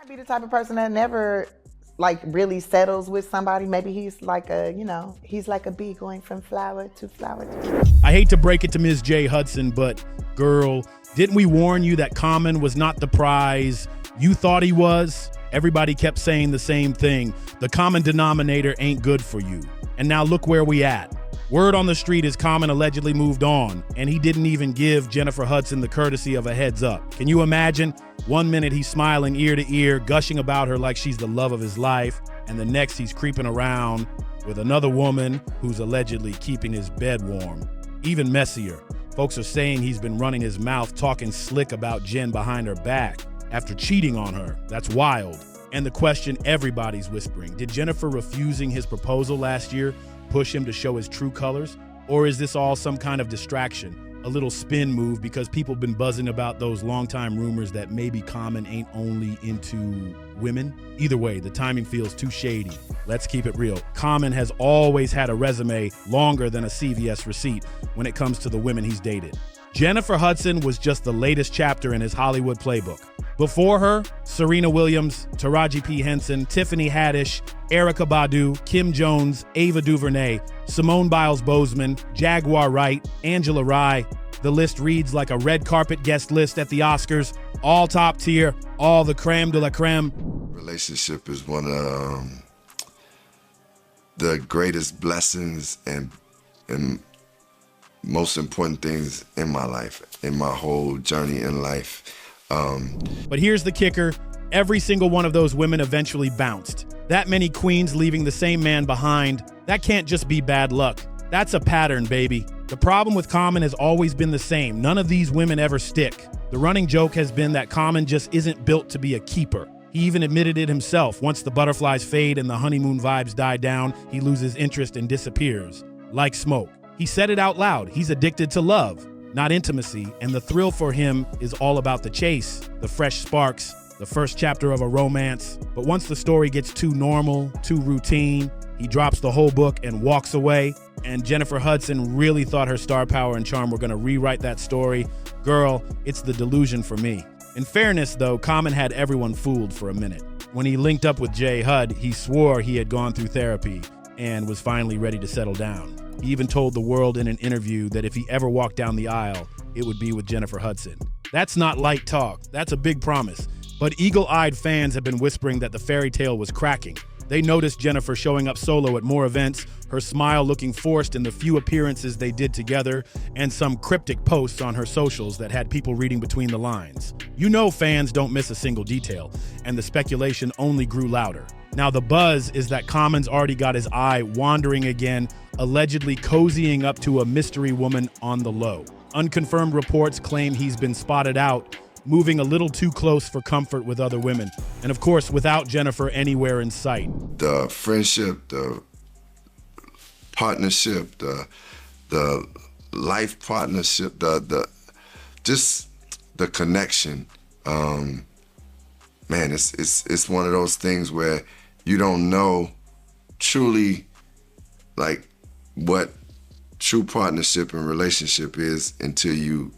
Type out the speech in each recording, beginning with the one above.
Might be the type of person that never like really settles with somebody. Maybe he's like he's like a bee going from flower to flower to flower. I hate to break it to Ms. J. Hudson, but girl, didn't we warn you that Common was not the prize you thought he was? Everybody kept saying the same thing. The common denominator ain't good for you. And now look where we at. Word on the street is Common allegedly moved on, and he didn't even give Jennifer Hudson the courtesy of a heads up. Can you imagine? One minute he's smiling ear to ear, gushing about her like she's the love of his life, and the next he's creeping around with another woman who's allegedly keeping his bed warm. Even messier, folks are saying he's been running his mouth talking slick about Jen behind her back after cheating on her. That's wild. And the question everybody's whispering, did Jennifer refusing his proposal last year push him to show his true colors? Or is this all some kind of distraction, a little spin move because people have been buzzing about those longtime rumors that maybe Common ain't only into women? Either way, the timing feels too shady. Let's keep it real. Common has always had a resume longer than a CVS receipt when it comes to the women he's dated. Jennifer Hudson was just the latest chapter in his Hollywood playbook. Before her, Serena Williams, Taraji P. Henson, Tiffany Haddish, Erykah Badu, Kim Jones, Ava DuVernay, Simone Biles-Bozeman, Jaguar Wright, Angela Rye. The list reads like a red carpet guest list at the Oscars. All top tier, all the creme de la creme. Relationship is one of the greatest blessings and most important things in my life, in my whole journey in life. But here's the kicker. Every single one of those women eventually bounced. That many queens leaving the same man behind, that can't just be bad luck. That's a pattern, baby. The problem with Common has always been the same. None of these women ever stick. The running joke has been that Common just isn't built to be a keeper. He even admitted it himself. Once the butterflies fade and the honeymoon vibes die down, he loses interest and disappears. Like smoke. He said it out loud. He's addicted to love, not intimacy, and the thrill for him is all about the chase, the fresh sparks, the first chapter of a romance. But once the story gets too normal, too routine, he drops the whole book and walks away. And Jennifer Hudson really thought her star power and charm were gonna rewrite that story. Girl, it's the delusion for me. In fairness, though, Common had everyone fooled for a minute. When he linked up with J. Hud, he swore he had gone through therapy and was finally ready to settle down. He even told the world in an interview that if he ever walked down the aisle, it would be with Jennifer Hudson. That's not light talk. That's a big promise. But eagle-eyed fans have been whispering that the fairy tale was cracking. They noticed Jennifer showing up solo at more events, her smile looking forced in the few appearances they did together, and some cryptic posts on her socials that had people reading between the lines. You know fans don't miss a single detail, and the speculation only grew louder. Now the buzz is that Common's already got his eye wandering again, allegedly cozying up to a mystery woman on the low. Unconfirmed reports claim he's been spotted out, moving a little too close for comfort with other women. And of course, without Jennifer anywhere in sight. The friendship, the partnership, the life partnership, just the connection. Man, it's one of those things where you don't know truly like what true partnership and relationship is until you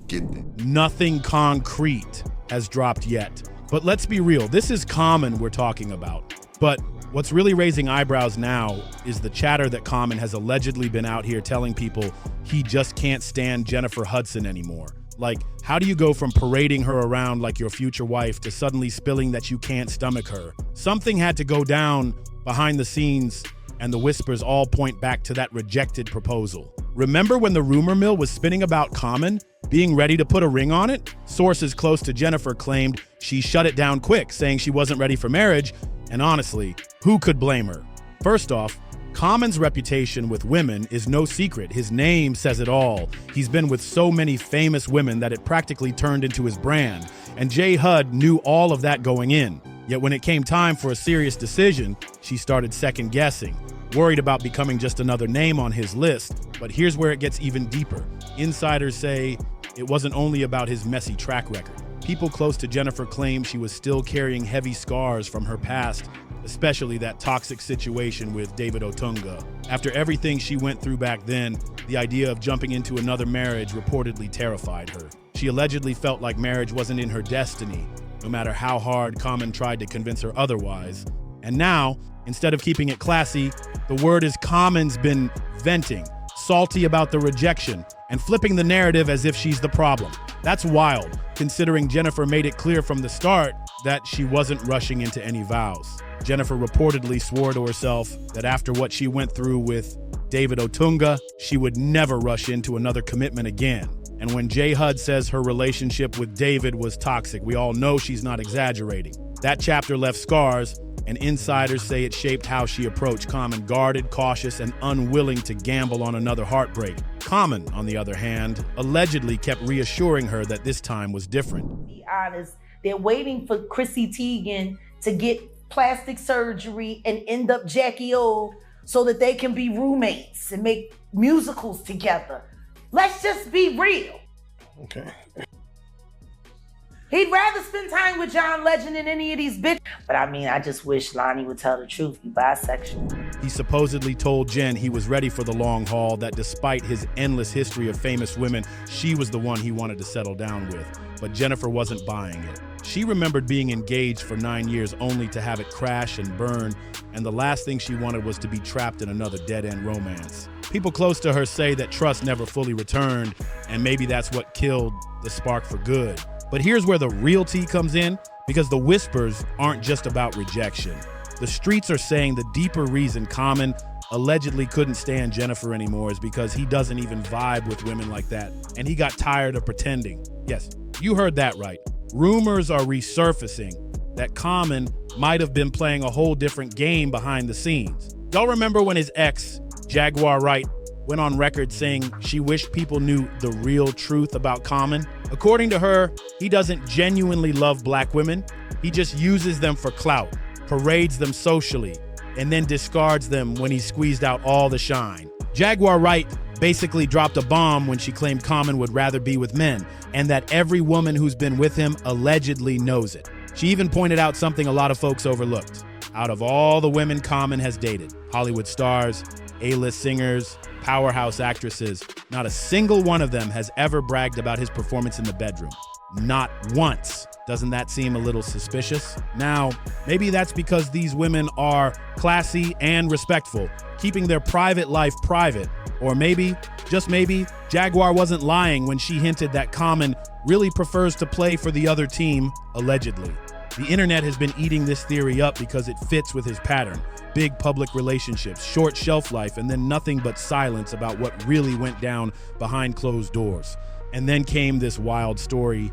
get there. Nothing concrete has dropped yet. But let's be real, this is Common we're talking about. But what's really raising eyebrows now is the chatter that Common has allegedly been out here telling people he just can't stand Jennifer Hudson anymore. Like, how do you go from parading her around like your future wife to suddenly spilling that you can't stomach her? Something had to go down behind the scenes, and the whispers all point back to that rejected proposal. Remember when the rumor mill was spinning about Common being ready to put a ring on it? Sources close to Jennifer claimed she shut it down quick, saying she wasn't ready for marriage, and honestly, who could blame her? First off, Common's reputation with women is no secret. His name says it all. He's been with so many famous women that it practically turned into his brand. And J. Hud knew all of that going in. Yet when it came time for a serious decision, she started second guessing, worried about becoming just another name on his list. But here's where it gets even deeper. Insiders say it wasn't only about his messy track record. People close to Jennifer claim she was still carrying heavy scars from her past, especially that toxic situation with David Otunga. After everything she went through back then, the idea of jumping into another marriage reportedly terrified her. She allegedly felt like marriage wasn't in her destiny, no matter how hard Common tried to convince her otherwise. And now, instead of keeping it classy, the word is Common's been venting, salty about the rejection, and flipping the narrative as if she's the problem. That's wild, considering Jennifer made it clear from the start that she wasn't rushing into any vows. Jennifer reportedly swore to herself that after what she went through with David Otunga, she would never rush into another commitment again. And when J. Hud says her relationship with David was toxic, we all know she's not exaggerating. That chapter left scars, and insiders say it shaped how she approached Common, guarded, cautious, and unwilling to gamble on another heartbreak. Common, on the other hand, allegedly kept reassuring her that this time was different. Be honest, they're waiting for Chrissy Teigen to get plastic surgery and end up Jackie O so that they can be roommates and make musicals together. Let's just be real. Okay. He'd rather spend time with John Legend than any of these bitches. But I mean, I just wish Lonnie would tell the truth. He's bisexual. He supposedly told Jen he was ready for the long haul, that despite his endless history of famous women, she was the one he wanted to settle down with. But Jennifer wasn't buying it. She remembered being engaged for 9 years only to have it crash and burn, and the last thing she wanted was to be trapped in another dead-end romance. People close to her say that trust never fully returned, and maybe that's what killed the spark for good. But here's where the real tea comes in, because the whispers aren't just about rejection. The streets are saying the deeper reason Common allegedly couldn't stand Jennifer anymore is because he doesn't even vibe with women like that, and he got tired of pretending. Yes, you heard that right. Rumors are resurfacing that Common might have been playing a whole different game behind the scenes. Y'all remember when his ex, Jaguar Wright, went on record saying she wished people knew the real truth about Common? According to her, he doesn't genuinely love black women. He just uses them for clout, parades them socially, and then discards them when he's squeezed out all the shine. Jaguar Wright basically dropped a bomb when she claimed Common would rather be with men, and that every woman who's been with him allegedly knows it. She even pointed out something a lot of folks overlooked. Out of all the women Common has dated, Hollywood stars, A-list singers, powerhouse actresses, not a single one of them has ever bragged about his performance in the bedroom. Not once. Doesn't that seem a little suspicious? Now, maybe that's because these women are classy and respectful, keeping their private life private. Or maybe, just maybe, Jaguar wasn't lying when she hinted that Common really prefers to play for the other team, allegedly. The internet has been eating this theory up because it fits with his pattern. Big public relationships, short shelf life, and then nothing but silence about what really went down behind closed doors. And then came this wild story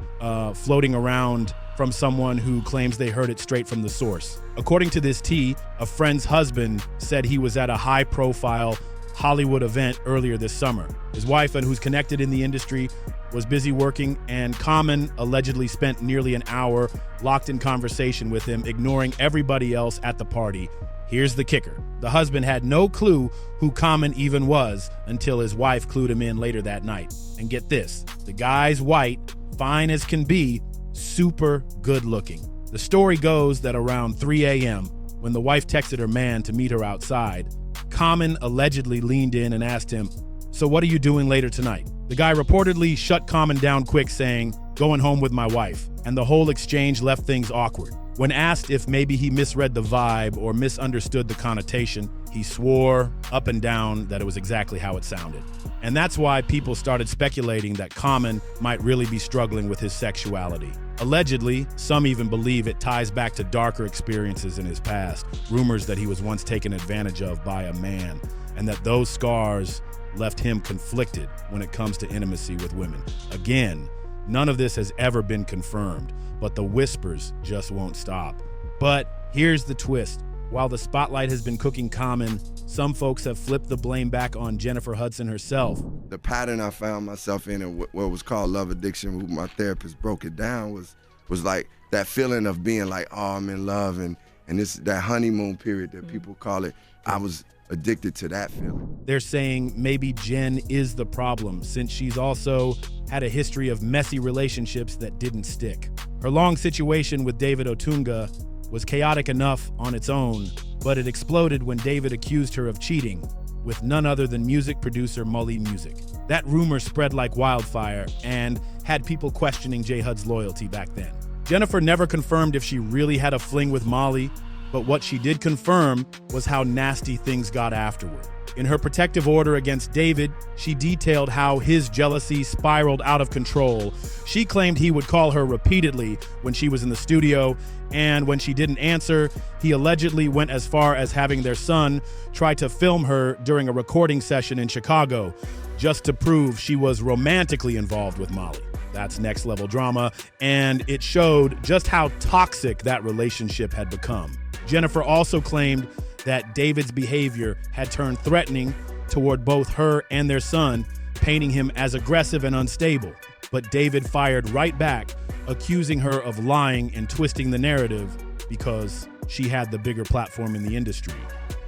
floating around from someone who claims they heard it straight from the source. According to this tea, a friend's husband said he was at a high-profile Hollywood event earlier this summer. His wife, and who's connected in the industry, was busy working, and Common allegedly spent nearly an hour locked in conversation with him, ignoring everybody else at the party. Here's the kicker. The husband had no clue who Common even was until his wife clued him in later that night. And get this, the guy's white, fine as can be, super good looking. The story goes that around 3 a.m., when the wife texted her man to meet her outside, Common allegedly leaned in and asked him, "So what are you doing later tonight?" The guy reportedly shut Common down quick, saying, "Going home with my wife." And the whole exchange left things awkward. When asked if maybe he misread the vibe or misunderstood the connotation, he swore up and down that it was exactly how it sounded. And that's why people started speculating that Common might really be struggling with his sexuality. Allegedly, some even believe it ties back to darker experiences in his past, rumors that he was once taken advantage of by a man, and that those scars left him conflicted when it comes to intimacy with women. Again, none of this has ever been confirmed, but the whispers just won't stop. But here's the twist. While the spotlight has been cooking Common, some folks have flipped the blame back on Jennifer Hudson herself. The pattern I found myself in, and what was called love addiction, who my therapist broke it down, was like that feeling of being like, oh, I'm in love, and this that honeymoon period that people call it. I was addicted to that feeling. They're saying maybe Jen is the problem, since she's also had a history of messy relationships that didn't stick. Her long situation with David Otunga was chaotic enough on its own, but it exploded when David accused her of cheating with none other than music producer Mully Music. That rumor spread like wildfire and had people questioning J. Hud's loyalty back then. Jennifer never confirmed if she really had a fling with Molly, but what she did confirm was how nasty things got afterward. In her protective order against David, she detailed how his jealousy spiraled out of control. She claimed he would call her repeatedly when she was in the studio, and when she didn't answer, he allegedly went as far as having their son try to film her during a recording session in Chicago, just to prove she was romantically involved with Molly. That's next level drama, and it showed just how toxic that relationship had become. Jennifer also claimed that David's behavior had turned threatening toward both her and their son, painting him as aggressive and unstable. But David fired right back, accusing her of lying and twisting the narrative because she had the bigger platform in the industry.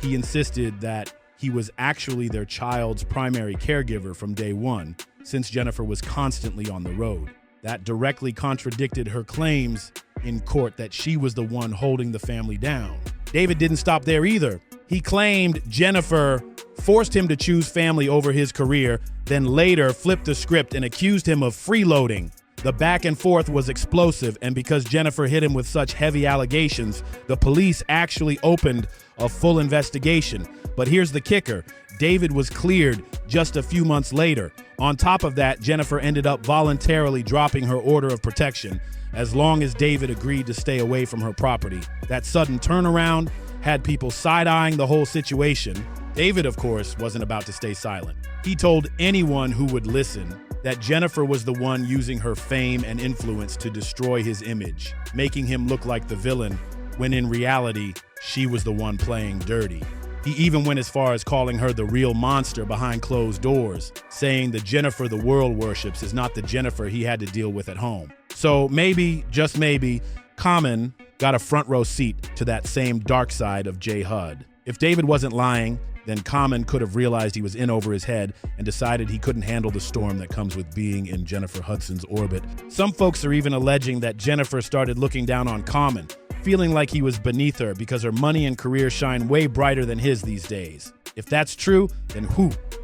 He insisted that he was actually their child's primary caregiver from day one, since Jennifer was constantly on the road. That directly contradicted her claims in court that she was the one holding the family down. David didn't stop there either. He claimed Jennifer forced him to choose family over his career, then later flipped the script and accused him of freeloading. The back and forth was explosive, and because Jennifer hit him with such heavy allegations, the police actually opened a full investigation. But here's the kicker: David was cleared just a few months later. On top of that, Jennifer ended up voluntarily dropping her order of protection as long as David agreed to stay away from her property. That sudden turnaround had people side-eyeing the whole situation. David, of course, wasn't about to stay silent. He told anyone who would listen that Jennifer was the one using her fame and influence to destroy his image, making him look like the villain, when in reality, she was the one playing dirty. He even went as far as calling her the real monster behind closed doors, saying the Jennifer the world worships is not the Jennifer he had to deal with at home. So maybe, just maybe, Common got a front row seat to that same dark side of J. Hud. If David wasn't lying, then Common could have realized he was in over his head and decided he couldn't handle the storm that comes with being in Jennifer Hudson's orbit. Some folks are even alleging that Jennifer started looking down on Common, feeling like he was beneath her because her money and career shine way brighter than his these days. If that's true, then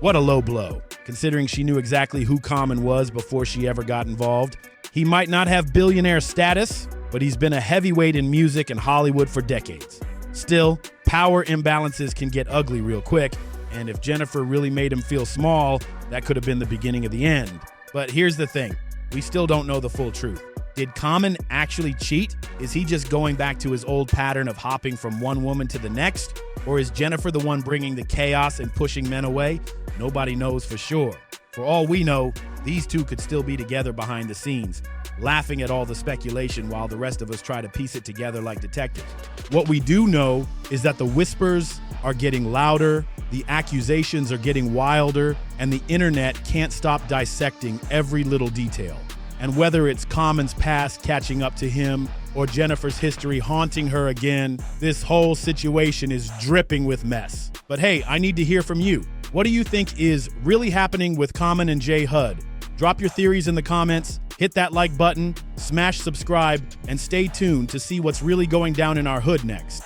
what a low blow, considering she knew exactly who Common was before she ever got involved. He might not have billionaire status, but he's been a heavyweight in music and Hollywood for decades. Still, power imbalances can get ugly real quick, and if Jennifer really made him feel small, that could have been the beginning of the end. But here's the thing, we still don't know the full truth. Did Common actually cheat? Is he just going back to his old pattern of hopping from one woman to the next? Or is Jennifer the one bringing the chaos and pushing men away? Nobody knows for sure. For all we know, these two could still be together behind the scenes, laughing at all the speculation while the rest of us try to piece it together like detectives. What we do know is that the whispers are getting louder, the accusations are getting wilder, and the internet can't stop dissecting every little detail. And whether it's Common's past catching up to him or Jennifer's history haunting her again, this whole situation is dripping with mess. But hey, I need to hear from you. What do you think is really happening with Common and J. Hud? Drop your theories in the comments, hit that like button, smash subscribe, and stay tuned to see what's really going down in our hood next.